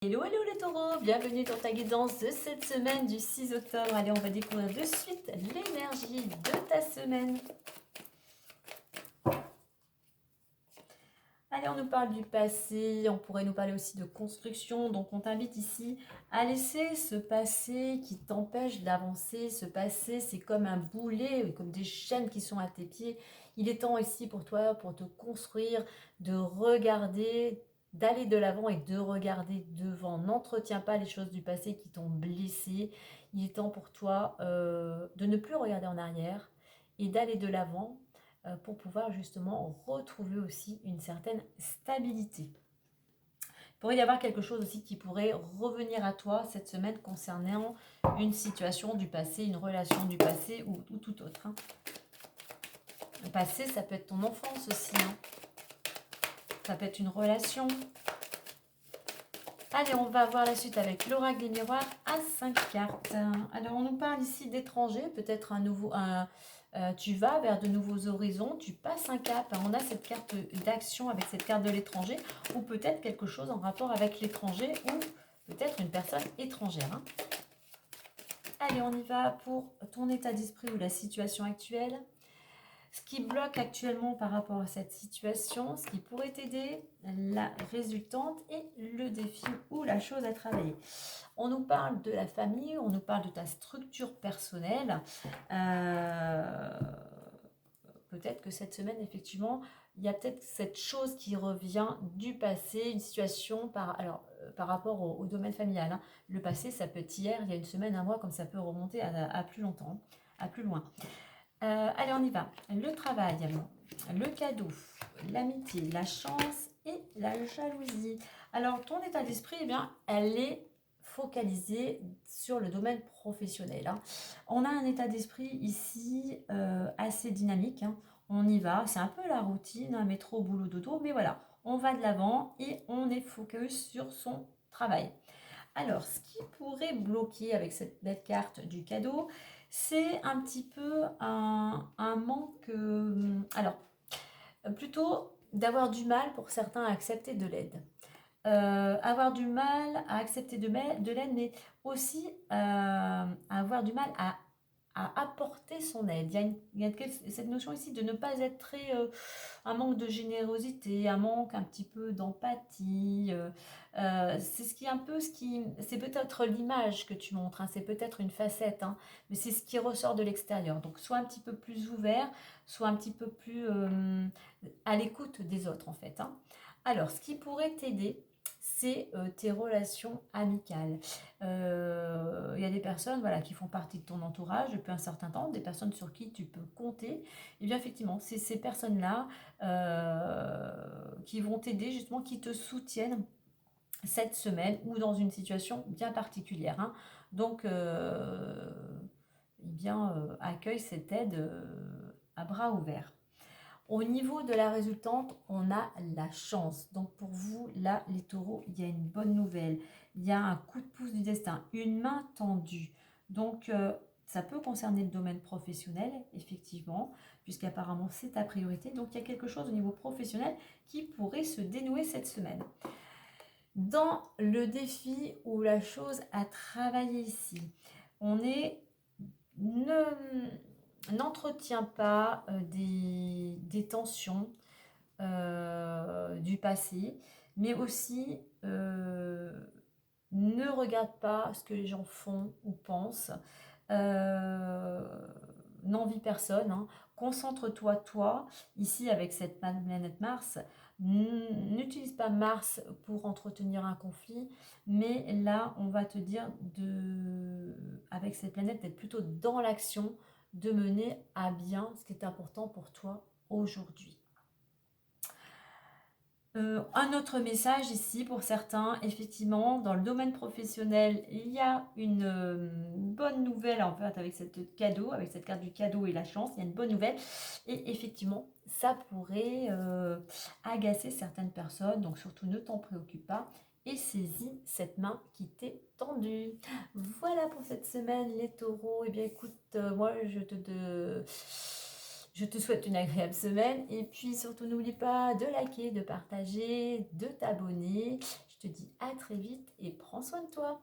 Hello, hello les taureaux, bienvenue dans ta guidance de cette semaine du 6 octobre. Allez, on va découvrir de suite l'énergie de ta semaine. Allez, on nous parle du passé, on pourrait nous parler aussi de construction. Donc, on t'invite ici à laisser ce passé qui t'empêche d'avancer. Ce passé, c'est comme un boulet, comme des chaînes qui sont à tes pieds. Il est temps ici pour toi, pour te construire, de regarder, d'aller de l'avant et de regarder devant. N'entretiens pas les choses du passé qui t'ont blessé. Il est temps pour toi de ne plus regarder en arrière et d'aller de l'avant pour pouvoir justement retrouver aussi une certaine stabilité. Il pourrait y avoir quelque chose aussi qui pourrait revenir à toi cette semaine concernant une situation du passé, une relation du passé ou tout autre. Le passé, ça peut être ton enfance aussi. Ça peut être une relation. Allez, on va voir la suite avec l'oracle des miroirs à 5 cartes. Alors, on nous parle ici d'étrangers, peut-être tu vas vers de nouveaux horizons, tu passes un cap. On a cette carte d'action avec cette carte de l'étranger, ou peut-être quelque chose en rapport avec l'étranger, ou peut-être une personne étrangère. Allez, on y va pour ton état d'esprit ou la situation actuelle. Ce qui bloque actuellement par rapport à cette situation, ce qui pourrait t'aider, la résultante et le défi ou la chose à travailler. On nous parle de la famille, on nous parle de ta structure personnelle. Peut-être que cette semaine, effectivement, il y a peut-être cette chose qui revient du passé, une situation par rapport au domaine familial. Le passé, ça peut être hier, il y a une semaine, un mois, comme ça peut remonter à plus longtemps, à plus loin. Allez, on y va. Le travail, le cadeau, l'amitié, la chance et la jalousie. Alors, ton état d'esprit, eh bien, elle est focalisée sur le domaine professionnel. On a un état d'esprit ici assez dynamique. On y va, c'est un peu la routine, métro, boulot, dodo, mais voilà, on va de l'avant et on est focus sur son travail. Alors, ce qui pourrait bloquer avec cette belle carte du cadeau, c'est un petit peu un manque, plutôt d'avoir du mal pour certains à accepter de l'aide. Avoir du mal à accepter de l'aide, mais aussi avoir du mal à apporter son aide. Il y a cette notion ici de ne pas être très... un manque de générosité, un manque un petit peu d'empathie. C'est ce qui est un peu... c'est peut-être l'image que tu montres, c'est peut-être une facette, mais c'est ce qui ressort de l'extérieur. Donc, soit un petit peu plus ouvert, soit un petit peu plus à l'écoute des autres, en fait. Alors, ce qui pourrait t'aider, c'est tes relations amicales. Il y a des personnes qui font partie de ton entourage depuis un certain temps, des personnes sur qui tu peux compter. Et bien effectivement, c'est ces personnes-là qui vont t'aider, justement, qui te soutiennent cette semaine ou dans une situation bien particulière. Donc, accueille cette aide à bras ouverts. Au niveau de la résultante, on a la chance. Donc pour vous, là, les taureaux, il y a une bonne nouvelle. Il y a un coup de pouce du destin, une main tendue. Donc ça peut concerner le domaine professionnel, effectivement, puisqu'apparemment c'est ta priorité. Donc il y a quelque chose au niveau professionnel qui pourrait se dénouer cette semaine. Dans le défi ou la chose à travailler ici, on est... N'entretient pas des tensions du passé, mais aussi ne regarde pas ce que les gens font ou pensent, n'envie personne, concentre-toi toi, ici avec cette planète Mars, n'utilise pas Mars pour entretenir un conflit, mais là on va te dire avec cette planète d'être plutôt dans l'action, de mener à bien ce qui est important pour toi aujourd'hui. Un autre message ici pour certains, effectivement, dans le domaine professionnel, il y a une bonne nouvelle en fait avec cette cadeau, avec cette carte du cadeau et la chance, il y a une bonne nouvelle. Et effectivement, ça pourrait agacer certaines personnes, donc surtout ne t'en préoccupe pas et saisis cette main qui t'est tendue. Voilà pour cette semaine, les taureaux. Eh bien écoute, moi je te souhaite une agréable semaine et puis surtout n'oublie pas de liker, de partager, de t'abonner. Je Je te dis à très vite et prends soin de toi.